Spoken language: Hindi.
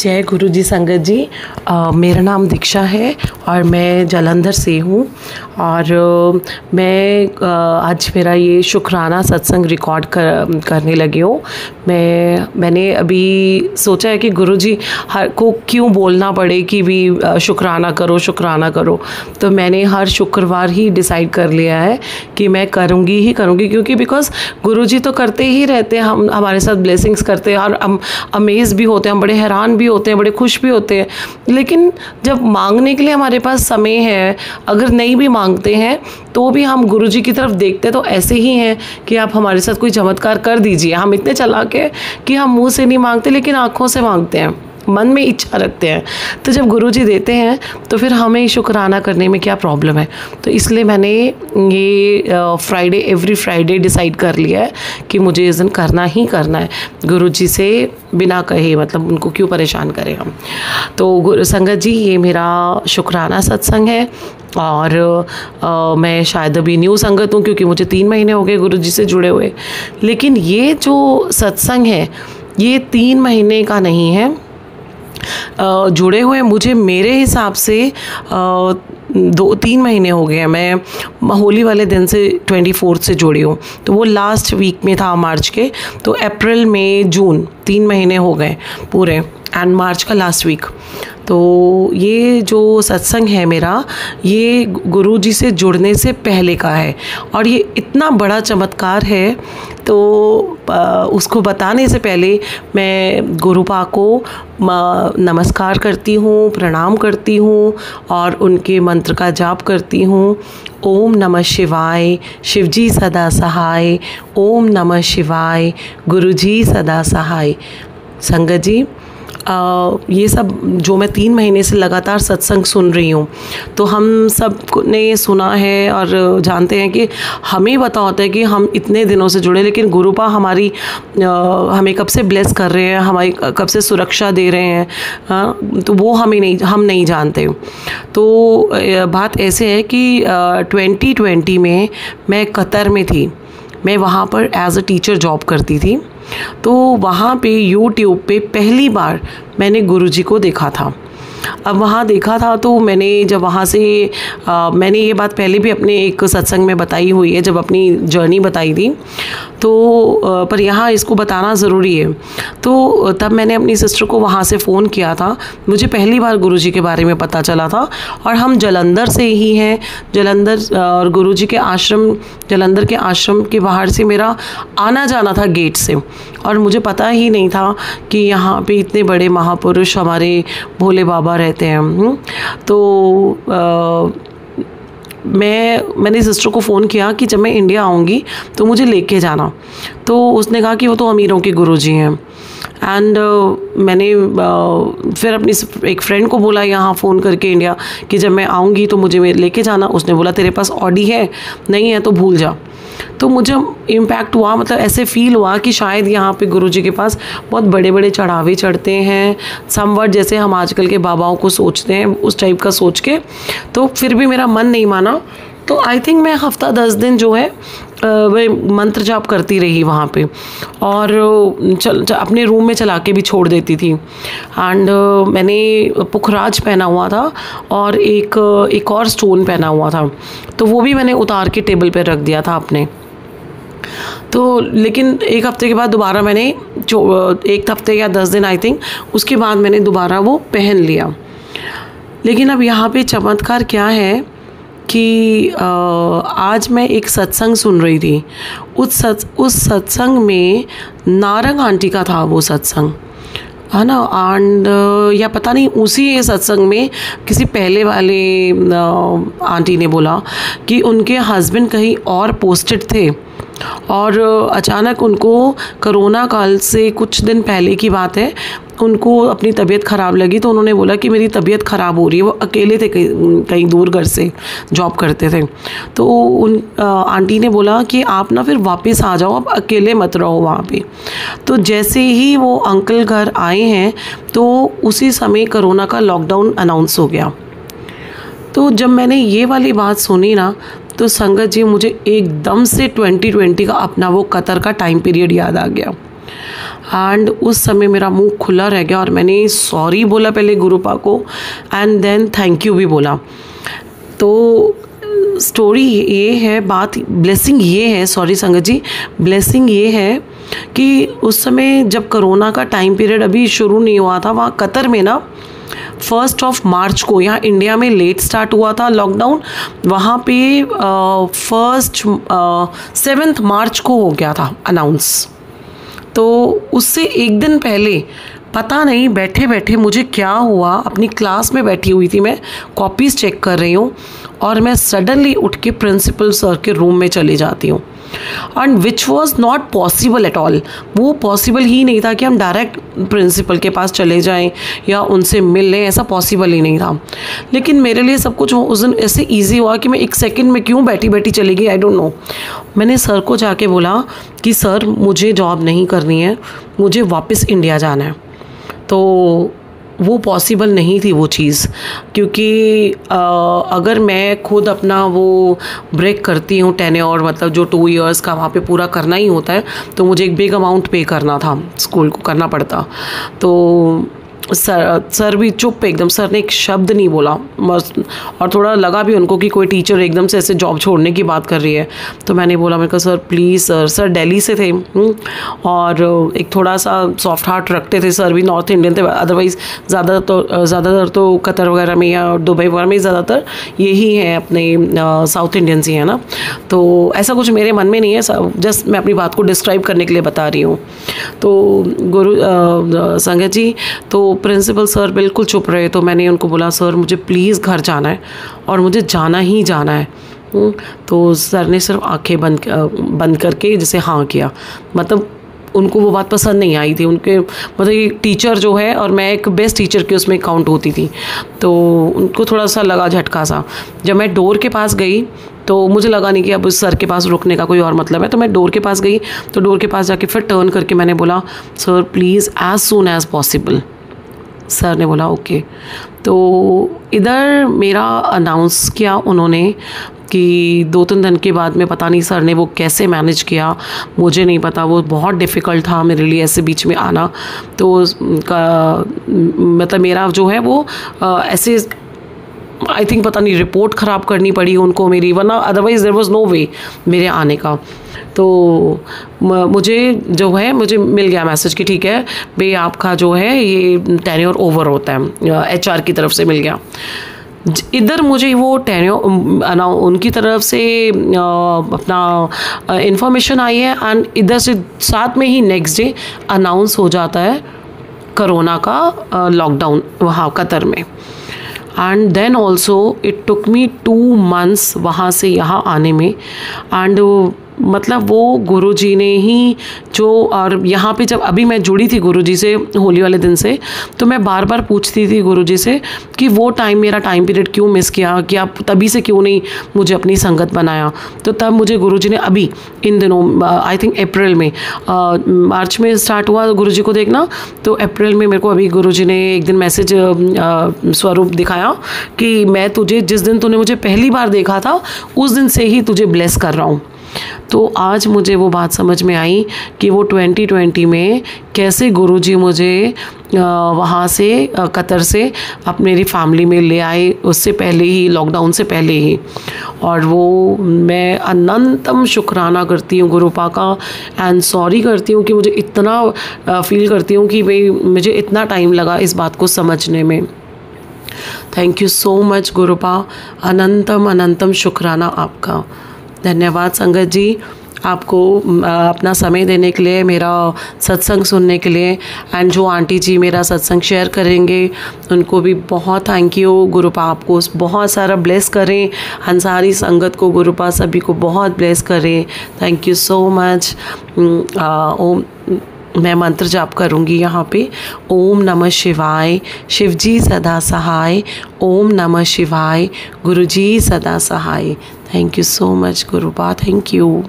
जय गुरु जी संगत जी। मेरा नाम दीक्षा है और मैं जालंधर से हूँ और मैं आज मेरा ये शुक्राना सत्संग रिकॉर्ड करने लगी हूँ। मैंने अभी सोचा है कि गुरु जी हर को क्यों बोलना पड़े कि भी शुक्राना करो। तो मैंने हर शुक्रवार ही डिसाइड कर लिया है कि मैं करूँगी क्योंकि बिकॉज गुरु जी तो करते ही रहते हैं, हम हमारे साथ ब्लेसिंग्स करते हैं और हम अमेज भी होते हैं, हम बड़े हैरान भी होते हैं, बड़े खुश भी होते हैं। लेकिन जब मांगने के लिए हमारे पास समय है, अगर नहीं भी मांगते हैं तो भी हम गुरु जी की तरफ देखते तो ऐसे ही हैं कि आप हमारे साथ कोई चमत्कार कर दीजिए। हम इतने चालाक हैं कि हम मुंह से नहीं मांगते लेकिन आँखों से मांगते हैं, मन में इच्छा रखते हैं। तो जब गुरु जी देते हैं तो फिर हमें शुक्राना करने में क्या प्रॉब्लम है। तो इसलिए मैंने ये एवरी फ्राइडे डिसाइड कर लिया है कि मुझे इस दिन करना ही करना है, गुरु जी से बिना कहे, मतलब उनको क्यों परेशान करें हम। तो संगत जी, ये मेरा शुक्राना सत्संग है और मैं शायद अभी न्यू संगत हूँ क्योंकि मुझे 3 महीने हो गए गुरु जी से जुड़े हुए। लेकिन ये जो सत्संग है ये 3 महीने का नहीं है, जुड़े हुए मुझे मेरे हिसाब से 2-3 महीने हो गए हैं। मैं होली वाले दिन से 24 से जुड़ी हूँ, तो वो लास्ट वीक में था मार्च के। तो अप्रैल मई जून 3 महीने हो गए पूरे, एंड मार्च का लास्ट वीक। तो ये जो सत्संग है मेरा, ये गुरु जी से जुड़ने से पहले का है और ये इतना बड़ा चमत्कार है। तो उसको बताने से पहले मैं गुरु पाक को नमस्कार करती हूँ, प्रणाम करती हूँ और उनके मंत्र का जाप करती हूँ। ओम नमः शिवाय, शिवजी सदा सहाय। ओम नमः शिवाय, गुरुजी सदा सहाय। संगत जी, ये सब जो मैं 3 महीने से लगातार सत्संग सुन रही हूँ, तो हम सब ने सुना है और जानते हैं कि हमें पता होता है कि हम इतने दिनों से जुड़े, लेकिन गुरुपा हमारी हमें कब से ब्लेस कर रहे हैं, हमारी कब से सुरक्षा दे रहे हैं, तो वो हम नहीं जानते। तो बात ऐसे है कि 2020 में मैं कतर में थी, मैं वहाँ पर एज अ टीचर जॉब करती थी। तो वहाँ पे यूट्यूब पे पहली बार मैंने गुरुजी को देखा था। अब वहाँ देखा था तो मैंने जब वहाँ से मैंने ये बात पहले भी अपने एक सत्संग में बताई हुई है, जब अपनी जर्नी बताई थी, तो पर यहाँ इसको बताना ज़रूरी है। तो तब मैंने अपनी सिस्टर को वहाँ से फ़ोन किया था, मुझे पहली बार गुरुजी के बारे में पता चला था और हम जालंधर से ही हैं। जालंधर और गुरुजी के आश्रम, जालंधर के आश्रम के बाहर से मेरा आना जाना था गेट से, और मुझे पता ही नहीं था कि यहाँ पे इतने बड़े महापुरुष हमारे भोले बाबा रहते हैं। तो मैंने सिस्टर को फ़ोन किया कि जब मैं इंडिया आऊँगी तो मुझे लेके जाना। तो उसने कहा कि वो तो अमीरों के गुरुजी हैं। एंड मैंने फिर अपनी एक फ्रेंड को बोला यहाँ फ़ोन करके इंडिया कि जब मैं आऊँगी तो मुझे लेके जाना। उसने बोला तेरे पास ऑडी है, नहीं है तो भूल जा। तो मुझे इम्पैक्ट हुआ, मतलब ऐसे फ़ील हुआ कि शायद यहाँ पे गुरुजी के पास बहुत बड़े बड़े चढ़ावे चढ़ते हैं, समवट जैसे हम आजकल के बाबाओं को सोचते हैं, उस टाइप का सोच के। तो फिर भी मेरा मन नहीं माना। तो आई थिंक मैं हफ्ता 10 दिन जो है वह मंत्र जाप करती रही वहाँ पे, और अपने रूम में चला के भी छोड़ देती थी। एंड मैंने पुखराज पहना हुआ था और एक और स्टोन पहना हुआ था, तो वो भी मैंने उतार के टेबल पे रख दिया था अपने। तो लेकिन एक हफ्ते के बाद दोबारा मैंने एक हफ्ते या 10 दिन आई थिंक, उसके बाद मैंने दोबारा वो पहन लिया। लेकिन अब यहाँ पे चमत्कार क्या है कि आज मैं एक सत्संग सुन रही थी। उस सत्संग में नारंग आंटी का था वो सत्संग, है ना। एंड या पता नहीं उसी सत्संग में किसी पहले वाले आंटी ने बोला कि उनके हस्बैंड कहीं और पोस्टेड थे और अचानक उनको कोरोना काल से कुछ दिन पहले की बात है, उनको अपनी तबीयत ख़राब लगी। तो उन्होंने बोला कि मेरी तबीयत ख़राब हो रही है। वो अकेले थे, कहीं दूर घर से जॉब करते थे। तो उन आंटी ने बोला कि आप ना फिर वापस आ जाओ, आप अकेले मत रहो वहाँ पे। तो जैसे ही वो अंकल घर आए हैं तो उसी समय कोरोना का लॉकडाउन अनाउंस हो गया। तो जब मैंने ये वाली बात सुनी ना, तो संगत जी मुझे एकदम से 2020 का अपना वो कतर का टाइम पीरियड याद आ गया। एंड उस समय मेरा मुंह खुला रह गया और मैंने सॉरी बोला पहले गुरुपा को एंड देन थैंक यू भी बोला। तो स्टोरी ये है, बात ब्लेसिंग ये है, सॉरी संगत जी, ब्लेसिंग ये है कि उस समय जब कोरोना का टाइम पीरियड अभी शुरू नहीं हुआ था, वहाँ कतर में ना 1 मार्च को, यहाँ इंडिया में लेट स्टार्ट हुआ था लॉकडाउन, वहाँ पे 7 मार्च को हो गया था अनाउंस। तो उससे एक दिन पहले पता नहीं बैठे बैठे मुझे क्या हुआ, अपनी क्लास में बैठी हुई थी, मैं कॉपीज़ चेक कर रही हूँ और मैं सडनली उठ के प्रिंसिपल सर के रूम में चली जाती हूँ। And which was not possible at all, वो पॉसिबल ही नहीं था कि हम डायरेक्ट प्रिंसिपल के पास चले जाएं या उनसे मिल लें, ऐसा पॉसिबल ही नहीं था। लेकिन मेरे लिए सब कुछ उस दिन ऐसे ईजी हुआ कि मैं 1 सेकंड में क्यों बैठी बैठी चली गई, आई डोंट नो। मैंने सर को जाके बोला कि सर मुझे जॉब नहीं करनी है, मुझे वापस इंडिया जाना है। तो वो पॉसिबल नहीं थी वो चीज़, क्योंकि अगर मैं खुद अपना वो ब्रेक करती हूँ टेन्योर, मतलब जो 2 इयर्स का वहाँ पे पूरा करना ही होता है, तो मुझे एक बिग अमाउंट पे करना था, स्कूल को करना पड़ता। तो सर भी चुप एकदम, सर ने एक शब्द नहीं बोला, और थोड़ा लगा भी उनको कि कोई टीचर एकदम से ऐसे जॉब छोड़ने की बात कर रही है। तो मैंने बोला, मैंने कहा सर प्लीज़ सर दिल्ली से थे और एक थोड़ा सा सॉफ्ट हार्ट रखते थे, सर भी नॉर्थ इंडियन थे, अदरवाइज़ ज़्यादातर तो कतर वगैरह में या दुबई वगैरह में ज़्यादातर यही है, अपने साउथ इंडियंस ही है ना। तो ऐसा कुछ मेरे मन में नहीं है, जस्ट मैं अपनी बात को डिस्क्राइब करने के लिए बता रही हूँ। तो गुरु संगत जी, तो प्रिंसिपल सर बिल्कुल चुप रहे। तो मैंने उनको बोला सर मुझे प्लीज़ घर जाना है और मुझे जाना ही जाना है। तो सर ने सिर्फ आंखें बंद करके जैसे हाँ किया, मतलब उनको वो बात पसंद नहीं आई थी। उनके मतलब ये टीचर जो है, और मैं एक बेस्ट टीचर के उसमें काउंट होती थी, तो उनको थोड़ा सा लगा झटका सा। जब मैं डोर के पास गई तो मुझे लगा नहीं कि अब उस सर के पास रुकने का कोई और मतलब है, तो मैं डोर के पास गई। तो डोर के पास जाके फिर टर्न करके मैंने बोला sir please as soon as possible. Sir ने बोला ओके। तो इधर मेरा अनाउंस किया उन्होंने कि 2-3 दिन के बाद में, पता नहीं सर ने वो कैसे मैनेज किया, मुझे नहीं पता, वो बहुत डिफ़िकल्ट था मेरे लिए ऐसे बीच में आना। तो मतलब मेरा जो है वो ऐसे आई थिंक पता नहीं रिपोर्ट ख़राब करनी पड़ी उनको मेरी, वरना अदरवाइज़ देयर वाज नो वे मेरे आने का। तो मुझे जो है मुझे मिल गया मैसेज कि ठीक है भाई आपका जो है ये टेन्योर ओवर होता है, HR की तरफ से मिल गया। इधर मुझे वो टेन्योर उनकी तरफ से अपना इंफॉर्मेशन आई है, एंड इधर से साथ में ही नेक्स्ट डे अनाउंस हो जाता है कोरोना का लॉकडाउन वहाँ कतर में। And then also it took me 2 months वहाँ से यहाँ आने में। एंड मतलब वो गुरुजी ने ही जो, और यहाँ पे जब अभी मैं जुड़ी थी गुरुजी से होली वाले दिन से, तो मैं बार बार पूछती थी गुरुजी से कि वो मेरा टाइम पीरियड क्यों मिस किया, कि आप तभी से क्यों नहीं मुझे अपनी संगत बनाया। तो तब मुझे गुरुजी ने अभी इन दिनों आई थिंक अप्रैल में, मार्च में स्टार्ट हुआ गुरुजी को देखना, तो अप्रैल में मेरे को अभी गुरुजी ने एक दिन मैसेज स्वरूप दिखाया कि मैं तुझे, जिस दिन तूने मुझे पहली बार देखा था उस दिन से ही तुझे ब्लेस कर रहा हूँ। तो आज मुझे वो बात समझ में आई कि वो 2020 में कैसे गुरुजी मुझे वहाँ से कतर से मेरी फैमिली में ले आए, उससे पहले ही, लॉकडाउन से पहले ही। और वो मैं अनंतम शुक्राना करती हूँ गुरुपा का, एंड सॉरी करती हूँ कि मुझे इतना फील करती हूँ कि भाई मुझे इतना टाइम लगा इस बात को समझने में। थैंक यू सो मच गुरुपा, अनंतम अनंतम शुक्राना आपका। धन्यवाद संगत जी, आपको अपना समय देने के लिए, मेरा सत्संग सुनने के लिए, एंड जो आंटी जी मेरा सत्संग शेयर करेंगे उनको भी बहुत थैंक यू। गुरुपा आपको बहुत सारा ब्लेस करें, अंसारी संगत को गुरुपा सभी को बहुत ब्लेस करें। Thank you so much. ओम, मैं मंत्र जाप करूँगी यहाँ पे। ओम नमः शिवाय, शिवजी सदा सहाय। ओम नमः शिवाय, गुरुजी सदा सहाय। थैंक यू सो मच गुरुपा, थैंक यू।